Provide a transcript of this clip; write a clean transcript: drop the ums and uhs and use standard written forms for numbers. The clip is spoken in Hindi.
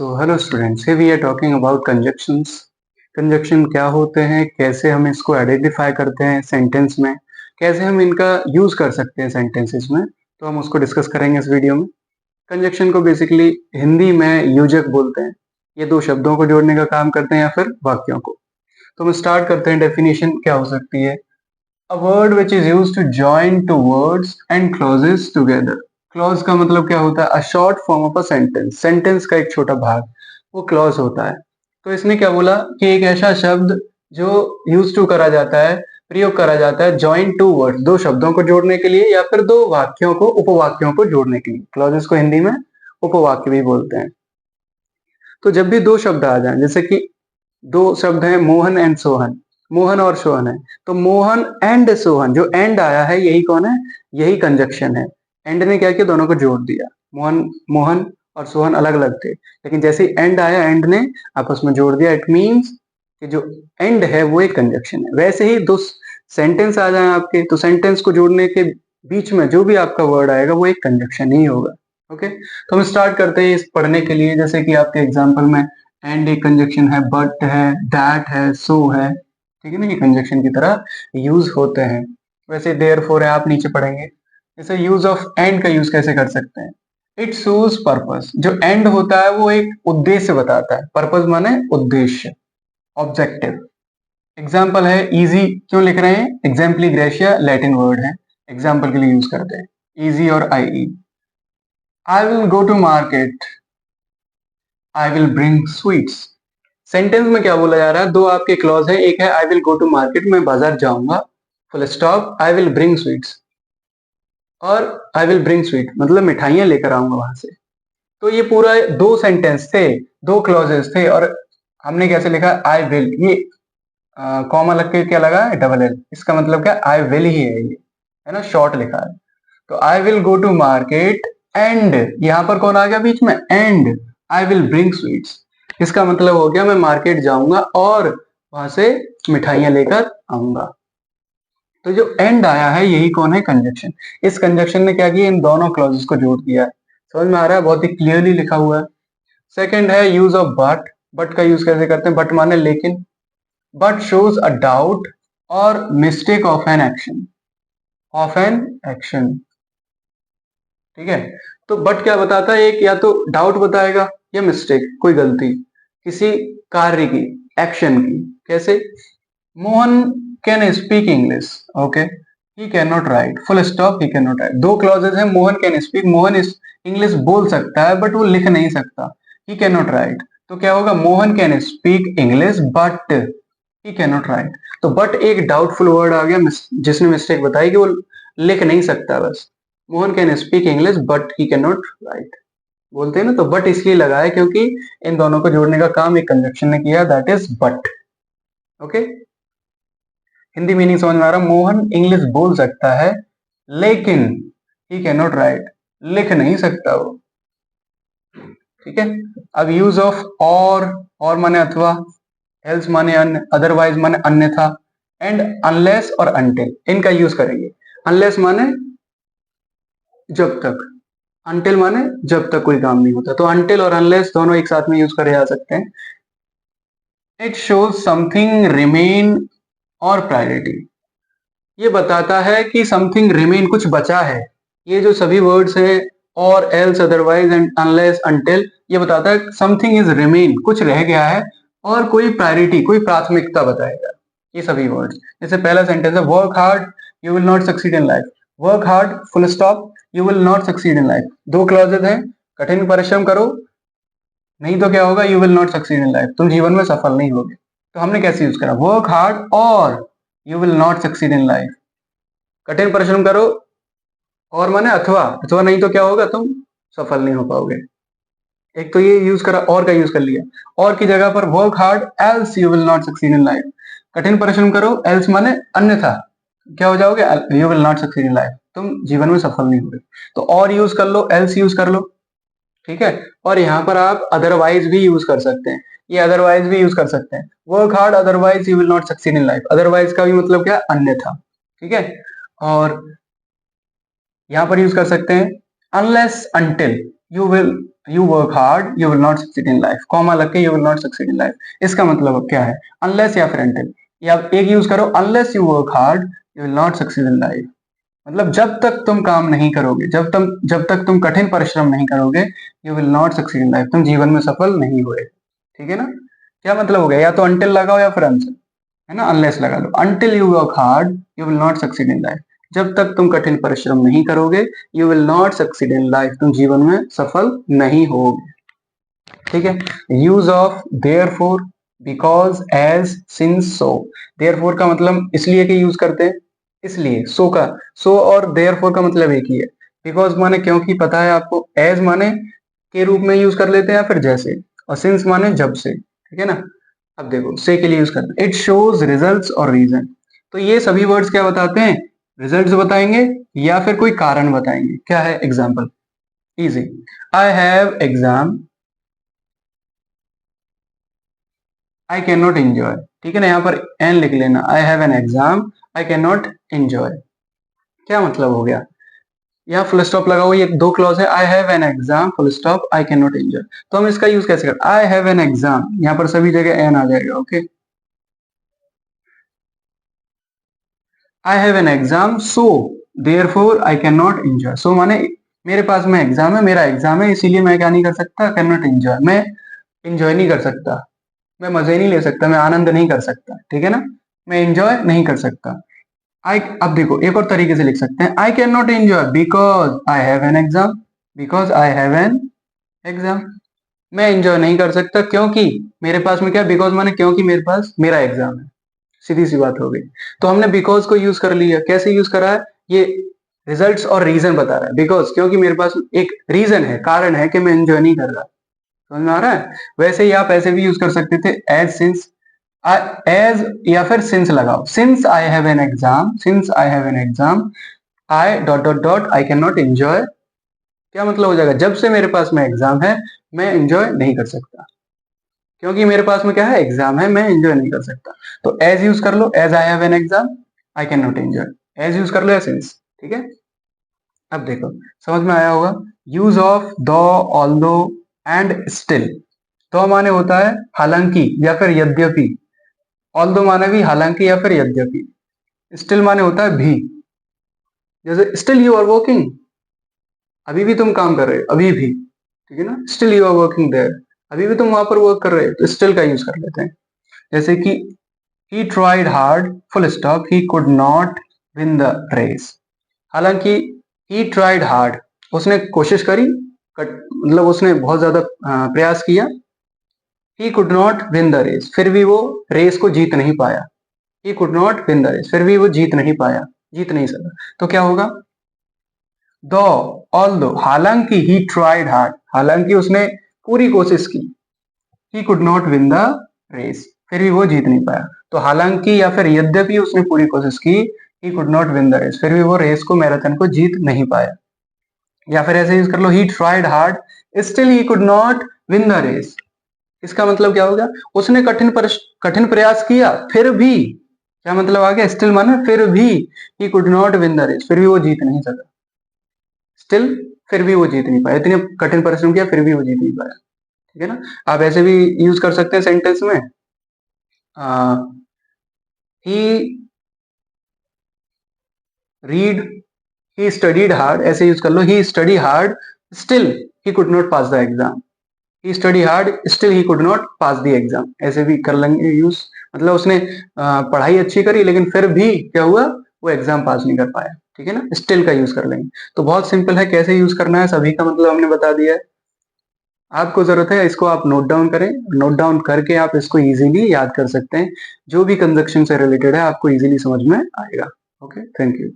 Hello students, here we are talking about conjunctions. Conjunction क्या होते हैं, कैसे हम इसको आइडेंटिफाई करते हैं सेंटेंस में, कैसे हम इनका यूज कर सकते हैं सेंटेंसेस में, तो हम उसको डिस्कस करेंगे इस वीडियो में। कंजक्शन को बेसिकली हिंदी में योजक बोलते हैं। ये दो शब्दों को जोड़ने का काम करते हैं या फिर वाक्यों को। तो हम स्टार्ट करते हैं। डेफिनेशन क्या हो सकती है? A word which is use to join two words and clauses together. Clause का मतलब क्या होता है? A short form of a sentence. Sentence का एक छोटा भाग, वो क्लॉज होता है। तो इसने क्या बोला कि एक ऐसा शब्द जो यूज टू करा जाता है, प्रयोग करा जाता है जॉइन टू वर्ड्स, दो शब्दों को जोड़ने के लिए या फिर दो वाक्यों को, उपवाक्यों को जोड़ने के लिए। क्लॉजेस को हिंदी में उपवाक्य भी बोलते हैं। तो जब भी दो शब्द आ जाएं, जैसे कि दो शब्द हैं मोहन एंड सोहन, मोहन और सोहन है, तो मोहन एंड सोहन, जो एंड आया है यही कौन है? यही कंजक्शन है। एंड ने क्या किया? दोनों को जोड़ दिया। मोहन मोहन और सोहन अलग अलग थे, लेकिन जैसे ही एंड आया, एंड ने आपस में जोड़ दिया। इट मीन्स कि जो एंड है वो एक कंजक्शन है। वैसे ही दो सेंटेंस आ जाए आपके, तो सेंटेंस को जोड़ने के बीच में जो भी आपका वर्ड आएगा वो एक कंजक्शन ही होगा। ओके, तो हम स्टार्ट करते हैं इस पढ़ने के लिए। जैसे कि आपके एग्जाम्पल में एंड एक कंजक्शन है, बट है, दैट है, सो है, ठीक है ना, ये कंजक्शन की तरह यूज होते हैं। वैसे देयरफॉर है, आप नीचे पढ़ेंगे। जैसे यूज ऑफ एंड का यूज कैसे कर सकते हैं? It shows purpose. जो एंड होता है वो एक उद्देश्य बताता है। पर्पस माने उद्देश्य, ऑब्जेक्टिव। एग्जाम्पल है इजी, क्यों लिख रहे हैं? एग्जाम्पली ग्रेशिया लैटिन वर्ड है, एग्जाम्पल के लिए यूज करते हैं इजी और I will go to market, I will bring sweets. Sentence में क्या बोला जा रहा है? दो आपके क्लॉज है। एक है I will go to market, मैं बाजार जाऊंगा, full stop, I will bring sweets, और आई विल ब्रिंग स्वीट मतलब मिठाइयां लेकर आऊंगा वहां से। तो ये पूरा दो सेंटेंस थे, दो क्लॉजेस थे, और हमने कैसे लिखा? आई विल, ये कॉमा लग के क्या लगा है? Double L. इसका मतलब क्या? आई विल ही ये है ना, शॉर्ट लिखा है। तो I will go to market and, यहां पर कौन आ गया बीच में? And I will bring sweets. इसका मतलब हो गया मैं मार्केट जाऊंगा और वहां से मिठाइयां लेकर आऊंगा। तो जो एंड आया है यही कौन है? कंजक्शन। इस कंजक्शन ने क्या किया? इन दोनों क्लॉजेस को जोड़ दिया है। समझ में आ रहा है? बहुत ही क्लियरली लिखा हुआ है। सेकेंड है यूज ऑफ बट। बट का यूज कैसे करते हैं? बट माने लेकिन। बट शोज अ डाउट और mistake of an action, of an action, ठीक है। तो बट क्या बताता है? एक या तो डाउट बताएगा या मिस्टेक, कोई गलती किसी कार्य की, एक्शन की। कैसे? Mohan can speak English, okay, he can not right, full stop, he can not right. दो क्लॉजेज है। Mohan can speak, Mohan English बोल सकता है बट वो लिख नहीं सकता। ही कैन नॉट राइट, तो क्या होगा? Mohan can speak English but he can not right. तो बट एक डाउटफुल वर्ड आ गया जिसने मिस्टेक बताई कि वो लिख नहीं सकता। बस Mohan can speak English but he can not right बोलते हैं ना, तो बट इसलिए लगा है क्योंकि इन दोनों को जोड़ने का काम एक कंजक्शन ने किया, that is but. Okay, Hindi meaning समझ में आ रहा? मोहन इंग्लिश बोल सकता है लेकिन ही कैन नॉट राइट, लिख नहीं सकता वो, ठीक है। अब यूज ऑफ और माने अथवा, एल्स माने अन्य, अदरवाइज माने अन्यथा, एंड अनलेस और अनटिल, इनका यूज करेंगे। अनलेस माने जब तक, अनटिल माने जब तक कोई काम नहीं होता। तो अनटिल और अनलेस दोनों एक साथ में यूज करे जा सकते हैं। इट शोज समथिंग रिमेन और प्रायोरिटी, ये बताता है कि समथिंग रिमेन, कुछ बचा है। ये जो सभी वर्ड्स हैं, और else, otherwise and unless, until, ये बताता है समथिंग इज रिमेन, कुछ रह गया है, और कोई प्रायोरिटी, कोई प्राथमिकता बताएगा। ये सभी वर्ड्स, जैसे पहला सेंटेंस है work hard you will not succeed in life, work hard full stop you will not succeed in life. दो क्लॉजेज हैं, कठिन परिश्रम करो, नहीं तो क्या होगा? You will not succeed in life, तुम जीवन में सफल नहीं होगे। तो हमने कैसे यूज करा? वर्क हार्ड और you will not succeed in life, कठिन परिश्रम करो, और माने अथवा, अथवा नहीं तो क्या होगा? तुम सफल नहीं हो पाओगे। एक तो ये यूज करा, और का यूज कर लिया। और की जगह पर work hard else you will not succeed in life, कठिन परिश्रम करो, एल्स माने अन्यथा क्या हो जाओगे? You will not succeed in life, तुम जीवन में सफल नहीं होगे। तो और यूज कर लो, एल्स यूज कर लो, ठीक है। और यहाँ पर आप अदरवाइज भी यूज कर सकते हैं, ये अदरवाइज भी यूज कर सकते हैं। Work hard otherwise you will not succeed in life, otherwise का भी मतलब क्या? अन्यथा, ठीक है। और यहां पर यूज कर सकते हैं unless until, you work hard you will not succeed in life, comma लग के you will not succeed in life, इसका मतलब क्या है? अनलेस या फिर अनटिल, या एक यूज करो unless you work hard you will not succeed in life, मतलब जब तक तुम काम नहीं करोगे, जब तक तुम कठिन परिश्रम नहीं करोगे, you will not succeed in life, तुम जीवन में सफल नहीं हुए। ठीक है ना? क्या मतलब हो गया? या तो अनटिल लगाओ या फिर अनटिल, है ना, अनलेस लगा लो। Until you work hard you will not succeed in life, जब तक तुम कठिन परिश्रम नहीं करोगे, you will not succeed in life, तुम जीवन में सफल नहीं होगे। ठीक है? Use of therefore, because, as, since, so. Therefore का मतलब इसलिए कि यूज करते हैं, इसलिए। सो का, सो और देयरफॉर का मतलब एक ही है। बिकॉज माने क्योंकि, पता है आपको। एज माने के रूप में यूज कर लेते हैं या फिर जैसे, और सिंस माने जब से। ठीक है ना? अब देखो, से के लिए यूज करते हैं। इट शोज रिजल्ट्स और रीजन, तो ये सभी वर्ड्स क्या बताते हैं? रिजल्ट्स बताएंगे या फिर कोई कारण बताएंगे। क्या है example? Easy, I have exam, I can not enjoy. ठीक है ना? यहाँ पर एन लिख लेना, आई have an exam I can not enjoy. क्या मतलब हो गया? यहाँ फुल स्टॉप लगाओ, ये दो क्लॉज है, आई have an exam full stop I can not enjoy. तो हम इसका यूज कैसे करें? आई हैव एन एग्जाम, यहाँ पर सभी जगह एन आ जाएगा। Okay, I have an exam so therefore I can not enjoy. So माने मेरे पास में एग्जाम है, मेरा एग्जाम है, इसीलिए मैं क्या नहीं कर सकता? कैन नॉट एंजॉय, मैं एंजॉय नहीं कर सकता, मैं मजे नहीं ले सकता, मैं आनंद नहीं कर सकता। ठीक है ना? मैं एंजॉय नहीं कर सकता। आई, अब देखो एक और तरीके से लिख सकते हैं, आई can not enjoy because I have an exam, because I have an exam. मैं एंजॉय नहीं कर सकता क्योंकि मेरे पास में क्या? बिकॉज माने क्योंकि मेरे पास मेरा एग्जाम है, सीधी सी बात हो गई। तो हमने बिकॉज को यूज कर लिया। कैसे यूज करा है? ये रिजल्ट्स और रीजन बता रहा है। बिकॉज क्योंकि मेरे पास एक रीजन है, कारण है कि मैं एंजॉय नहीं कर रहा। समझ में आ रहा है? वैसे ही आप ऐसे भी यूज कर सकते थे, एज, सिंस, एज या फिर सिंस लगाओ। Since I have an exam, since I have an exam I dot dot dot I can not enjoy. क्या मतलब हो जाएगा? जब से मेरे पास में एग्जाम है, मैं एंजॉय नहीं कर सकता, क्योंकि मेरे पास में क्या है? एग्जाम है, मैं एंजॉय नहीं कर सकता। तो एज यूज कर लो, as I have an exam I can not enjoy, as use कर लो या सिंस। ठीक है? अब देखो, समझ में आया होगा। यूज ऑफ दो, ऑल्दो एंड स्टिल। तो माने होता है हालांकि या फिर यद्यपि, ऑल्दो माने भी हालांकि या फिर यद्यपि, स्टिल माने होता है भी। जैसे स्टिल यू आर वर्किंग, अभी भी तुम काम कर रहे हो, अभी भी। ठीक है ना? Still you are working there, अभी भी तुम वहां पर वर्क कर रहे हो, तो स्टिल का यूज कर लेते हैं। जैसे कि he tried hard full stop he could not win the race। हालांकि he tried hard, उसने कोशिश करी, मतलब उसने बहुत ज्यादा प्रयास किया। he could not win the race, फिर भी वो रेस को जीत नहीं पाया। he could not win the race, फिर भी वो जीत नहीं पाया, जीत नहीं सका। तो क्या होगा? दो, ऑल्दो, हालांकि he tried hard, हालांकि उसने पूरी कोशिश की। he could not win the race, फिर भी वो जीत नहीं पाया। तो हालांकि या फिर यद्यपि उसने पूरी कोशिश की, he could not win the race, फिर भी वो रेस को, मैराथन को जीत नहीं पाया। या फिर ऐसे यूज कर लो, he tried hard still he could not win the race। इसका मतलब क्या हो गया? उसने कठिन प्रयास किया, फिर भी, क्या मतलब आ गया? स्टिल माने फिर भी, he could not win the race, फिर भी वो जीत नहीं सका। स्टिल, फिर भी वो जीत नहीं पाया, इतने कठिन परिश्रम किया फिर भी वो जीत नहीं पाया। ठीक है ना? आप ऐसे भी यूज कर सकते हैं सेंटेंस में, he read, he studied hard, ऐसे यूज कर लो, he study hard still he could not pass the exam, he study hard still he could not pass the exam, ऐसे भी कर लेंगे यूज। मतलब उसने पढ़ाई अच्छी करी लेकिन फिर भी क्या हुआ? वो एग्जाम पास नहीं कर पाया। ठीक है ना? स्टिल का यूज कर लेंगे। तो बहुत सिंपल है, कैसे यूज करना है सभी का मतलब हमने बता दिया है। आपको जरूरत है इसको आप नोट डाउन करें, नोट डाउन करके आप इसको इजीली याद कर सकते हैं। जो भी कंजक्शन से रिलेटेड है आपको इजीली समझ में आएगा। Okay, thank you.